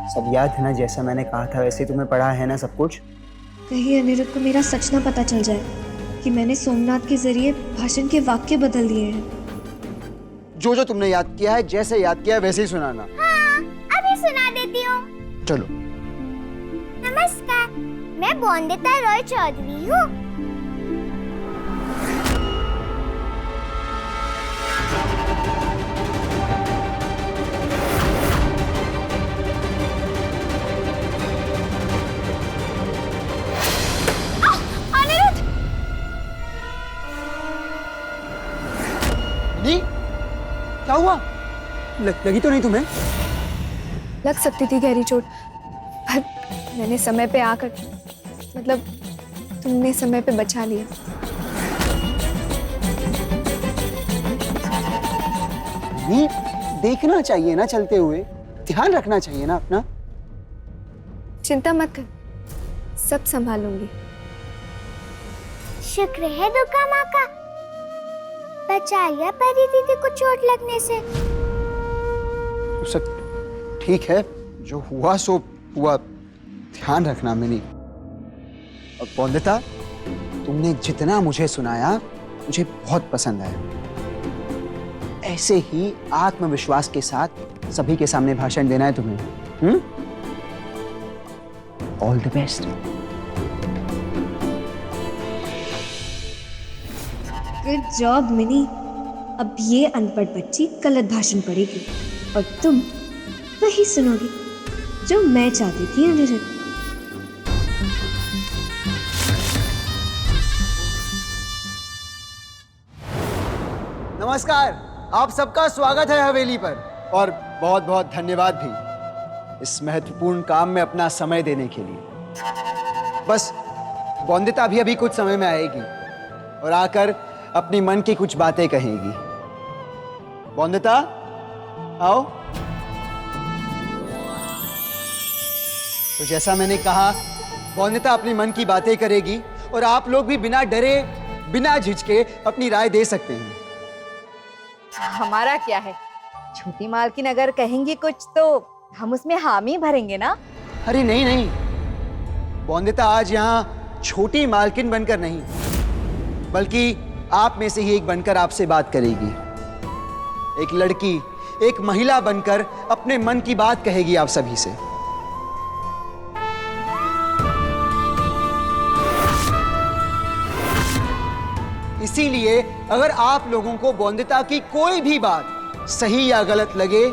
सब याद है ना? जैसा मैंने कहा था वैसे तुम्हें पढ़ा है ना सब कुछ? कहीं अनिरुद्ध को मेरा सच ना पता चल जाए कि मैंने सोमनाथ के जरिए भाषण के वाक्य बदल दिए हैं। जो जो तुमने याद किया है, जैसे याद किया है वैसे ही सुनाना। हाँ, अभी सुना देती हूँ। चलो। नमस्कार, मैं बोंदिता रॉय चौधरी हूँ। अनिरुद्ध! नहीं, क्या हुआ? लगी तो नहीं तुम्हें? लग सकती थी गहरी चोट, पर मैंने समय पे आकर, मतलब तुमने समय पे बचा लिया। नहीं, देखना चाहिए ना चलते हुए, ध्यान रखना चाहिए ना अपना। चिंता मत कर, सब संभालूंगी। शुक्र है दुर्गा माँ का, बचा लिया परी दीदी को चोट लगने से। तो सब ठीक है, जो हुआ सो हुआ, ध्यान रखना मिनी। और बोंदिता, तुमने जितना मुझे सुनाया मुझे बहुत पसंद आया। ऐसे ही आत्मविश्वास के साथ सभी के सामने भाषण देना है तुम्हें। All the best. Good job mini. अब ये अनपढ़ बच्ची गलत भाषण पढ़ेगी और तुम वही सुनोगी जो मैं चाहती थी अनिरुद्ध। नमस्कार, आप सबका स्वागत है हवेली पर, और बहुत बहुत धन्यवाद भी इस महत्वपूर्ण काम में अपना समय देने के लिए। बस बोंदिता भी अभी कुछ समय में आएगी और आकर अपनी मन की कुछ बातें कहेगी। बोंदिता, आओ। तो जैसा मैंने कहा, बोंदिता अपनी मन की बातें करेगी और आप लोग भी बिना डरे, बिना झिझके अपनी राय दे सकते हैं। हमारा क्या है, छोटी मालकिन अगर कहेंगी कुछ तो हम उसमें हामी भरेंगे ना। अरे नहीं नहीं, बोंदिता आज यहाँ छोटी मालकिन बनकर नहीं, बल्कि आप में से ही एक बनकर आपसे बात करेगी। एक लड़की, एक महिला बनकर अपने मन की बात कहेगी आप सभी से। इसीलिए अगर आप लोगों को बोंदिता की कोई भी बात सही या गलत लगे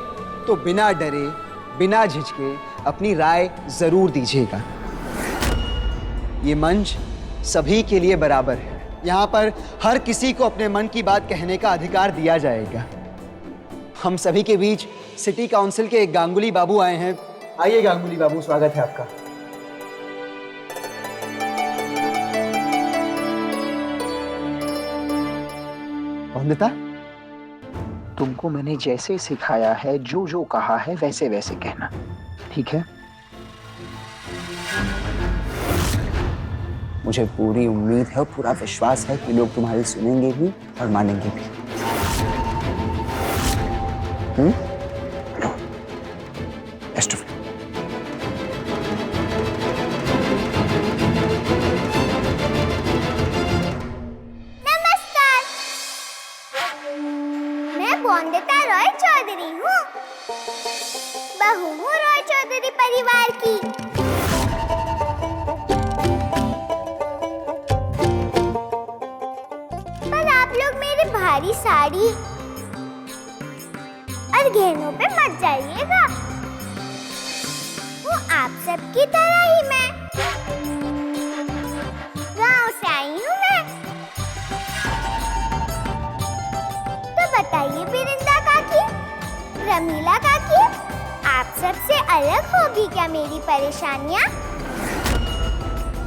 तो बिना डरे, बिना झिझके अपनी राय जरूर दीजिएगा। ये मंच सभी के लिए बराबर है। यहाँ पर हर किसी को अपने मन की बात कहने का अधिकार दिया जाएगा। हम सभी के बीच सिटी काउंसिल के एक गांगुली बाबू आए हैं। आइए गांगुली बाबू, स्वागत है आपका। बोंदिता, तुमको मैंने जैसे सिखाया है, जो जो कहा है वैसे वैसे कहना, ठीक है? मुझे पूरी उम्मीद है और पूरा विश्वास है कि लोग तुम्हारी सुनेंगे भी और मानेंगे भी। Best of luck. नमस्कार, मैं बोंदिता रॉय चौधरी हूँ। बहू हूँ रॉय चौधरी परिवार की। पर आप लोग मेरी भारी साड़ी और गहनों पे मत जाइएगा। वो आप सबकी तरह ही मैं गांव से आई हूँ मैं। तो बताइए बिरिंदा काकी, रमीला काकी, आप सबसे अलग होगी क्या मेरी परेशानियाँ?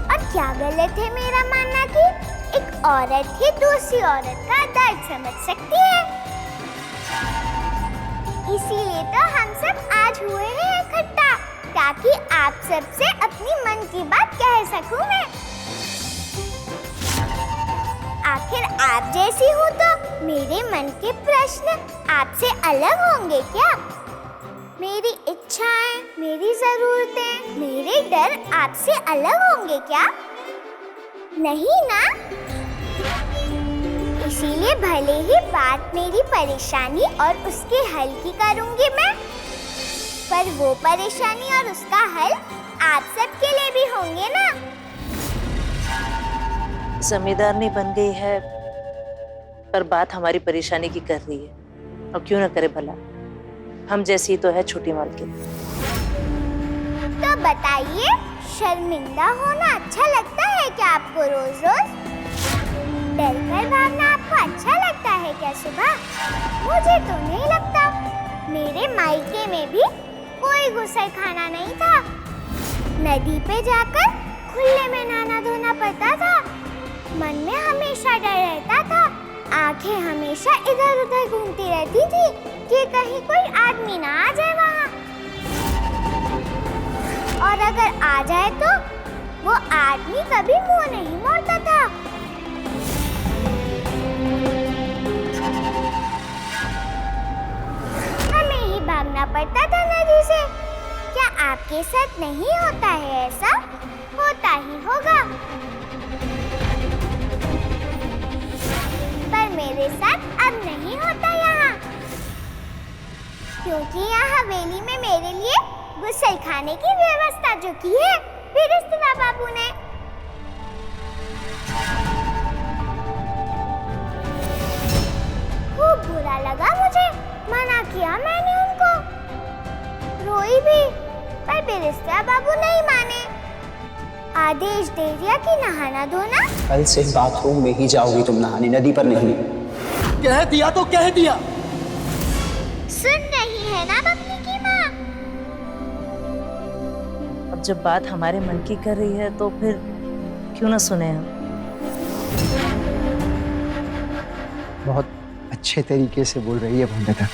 और क्या गलत है मेरा मानना कि एक औरत ही दूसरी औरत का दर्द समझ सकती है? इसीलिए तो हम सब आज हुए हैं इकट्ठा, ताकि आप सबसे अपनी मन की बात कह सकूं मैं। आखिर आप जैसी हूँ तो मेरे मन के प्रश्न आपसे अलग होंगे क्या? मेरी इच्छा इच्छाएं, मेरी जरूरतें, मेरे डर आपसे अलग होंगे क्या? नहीं ना? इसीलिए भले ही बात मेरी परेशानी और उसके हल की करूंगी मैं, पर वो परेशानी और उसका हल आप सबके लिए भी होंगे ना? जमींदारनी बन गई है, पर बात हमारी परेशानी की कर रही है, और क्यों ना करे भला, हम जैसी तो है छोटी मालकिन। तो बताइए, शर्मिंदा होना अच्छा लगता है क्या आपको रोज रोज? डर कर भागना आपको अच्छा लगता है क्या सुबह? मुझे तो नहीं लगता। मेरे मायके में भी कोई गुस्लखाना नहीं था। नदी पे जाकर खुले में नहाना धोना पड़ता था। मन में हमेशा डर रहता था। आंखें हमेशा इधर उधर घूमती रहती थी कि कहीं कोई आदमी ना आ जाए वहाँ। और अगर आ जाए तो वो आदमी कभी मुंह नहीं मोड़ता था। हमें ही भागना पड़ता था नदी से। क्या आपके साथ नहीं होता है ऐसा? होता ही होगा। पर मेरे साथ अब नहीं होता यहाँ, क्योंकि यहाँ हवेली में मेरे लिए गुस्लखाने की व्यवस्था जो की है फिरिश्ता बाबू ने। खूब बुरा लगा मुझे, मना किया मैंने उनको, रोई भी, पर फिरिश्ता बाबू नहीं माने। आदेश दे दिया कि नहाना धोना कल से बाथरूम में ही जाओगी तुम नहाने, नदी पर नहीं। कह दिया तो कह दिया। सुन रही है ना बकरी की माँ? अब जब बात हमारे मन की कर रही है तो फिर क्यों ना सुने हम। बहुत अच्छे तरीके से बोल रही है वंदिता।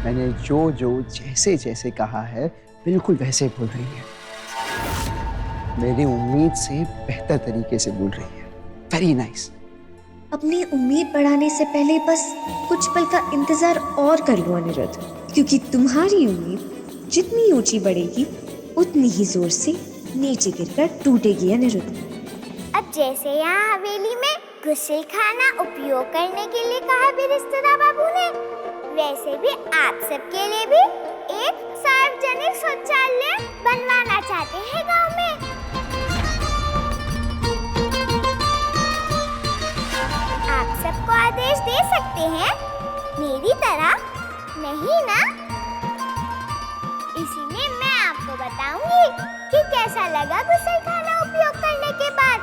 मैंने जो जो जैसे जैसे कहा है बिल्कुल वैसे बोल रही है। मेरी उम्मीद से बेहतर तरीके से बोल रही है। Very nice. अपनी उम्मीद बढ़ाने से पहले बस कुछ पल का इंतजार और कर लो अनिरुद्ध, क्योंकि तुम्हारी उम्मीद जितनी ऊंची बढ़ेगी उतनी ही जोर से नीचे गिरकर टूटेगी अनिरुद्ध। अब जैसे यहाँ हवेली में गुस्लखाना उपयोग करने के लिए कहा फिरिश्ता बाबू ने, वैसे भी आप सबके लिए भी एक सार्वजनिक शौचालय बनवाना चाहते हैं गांव में। आप सबको आदेश दे सकते हैं, मेरी तरह नहीं ना? इसीलिए मैं आपको बताऊंगी कि कैसा लगा गुस्लखाना उपयोग करने के बाद।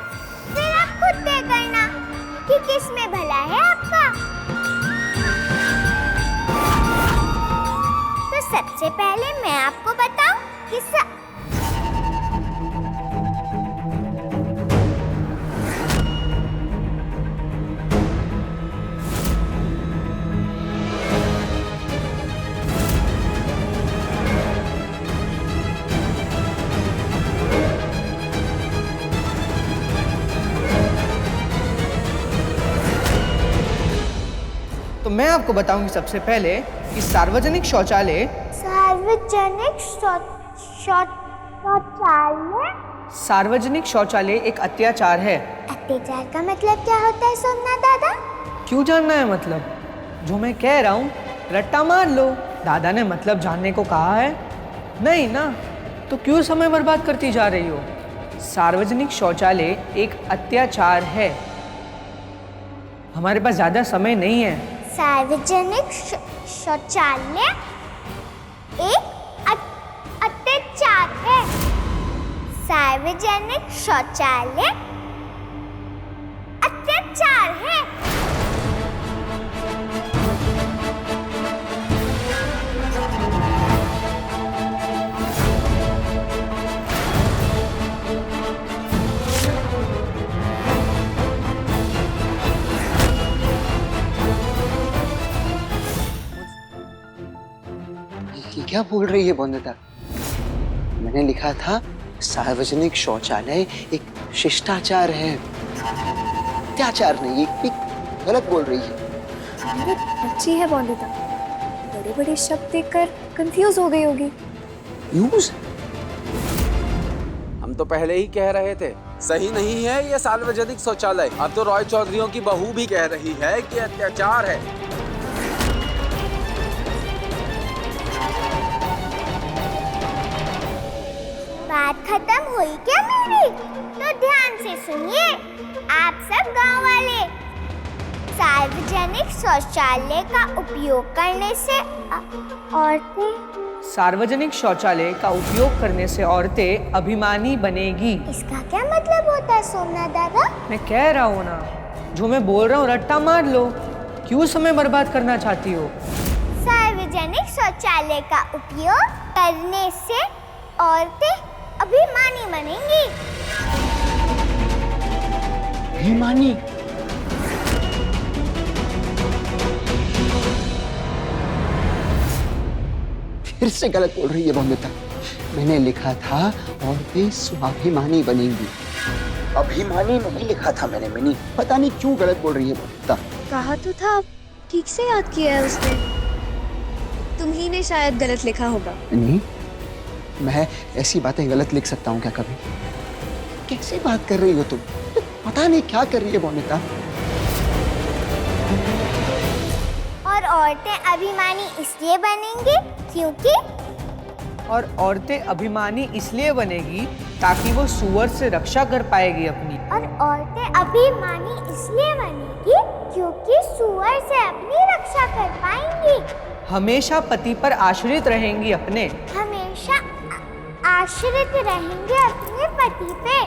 फिर आप खुद तय करना कि किस में भला है आपका। तो सबसे पहले मैं आपको बताऊं कि तो मैं आपको बताऊंगी सबसे पहले कि सार्वजनिक शौचालय सार्वजनिक शौचालय एक अत्याचार है। अत्याचार का मतलब क्या होता है सोमनाथ दादा? क्यों जानना है मतलब? जो मैं कह रहा हूँ रट्टा मार लो। दादा ने मतलब जानने को कहा है? नहीं ना, तो क्यों समय बर्बाद करती जा रही हो? सार्वजनिक शौचालय एक अत्याचार है। हमारे पास ज्यादा समय नहीं है। सार्वजनिक शौचालय एक अत्याचार है। सार्वजनिक शौचालय अत्याचार है। ये क्या बोल रही है वंदिता? मैंने लिखा था सार्वजनिक शौचालय एक शिष्टाचार है, अत्याचार नहीं। ये गलत बोल रही है। अच्छी है वंदिता, बड़े बड़े शब्द देखकर कंफ्यूज हो गई होगी। यूज? हम तो पहले ही कह रहे थे सही नहीं है ये सार्वजनिक शौचालय। अब तो रॉय चौधरियों की बहू भी कह रही है कि अत्याचार है। बात खत्म हुई क्या मेरी? तो ध्यान से सुनिए आप सब गांव वाले। सार्वजनिक शौचालय का उपयोग करने से औरतें सार्वजनिक शौचालय का उपयोग करने से औरतें अभिमानी बनेगी। इसका क्या मतलब होता है सोमनाथ दादा? मैं कह रहा हूँ ना, जो मैं बोल रहा हूँ रट्टा मार लो। क्यों समय बर्बाद करना चाहती हो? सार्वजनिक शौचालय का उपयोग करने से औरतें अभिमानी बनेंगी। अभिमानी? फिर से गलत बोल रही है बंदिता। मैंने लिखा था औरतें स्वाभिमानी बनेंगी, अभिमानी नहीं लिखा था मैंने। मिनी पता नहीं क्यों गलत बोल रही है बंदिता। कहा तो था, ठीक से याद किया है उसने। तुम ही ने शायद गलत लिखा होगा। नहीं, मैं ऐसी बातें गलत लिख सकता हूँ क्या कभी? कैसे बात कर रही हो तुम? पता नहीं क्या कर रही है बंदिता। और औरतें अभिमानी इसलिए बनेंगी क्योंकि और औरतें अभिमानी इसलिए बनेगी ताकि वो सुअर से रक्षा कर पाएगी अपनी। और औरतें अभिमानी इसलिए बनेगी क्योंकि सुअर से अपनी रक्षा कर पाएंगी। हमेशा पति पर आश्रित रहेंगी अपने। हमेशा आश्रित रहेंगे अपने पति पे।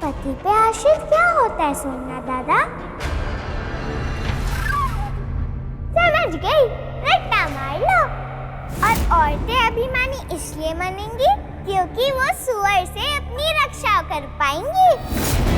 पति पे आश्रित क्या होता है सोमनाथ दादा? समझ गई, रट्टा मार लो। और औरतें अभिमानी इसलिए बनेंगी क्योंकि वो सुअर से अपनी रक्षा कर पाएंगी।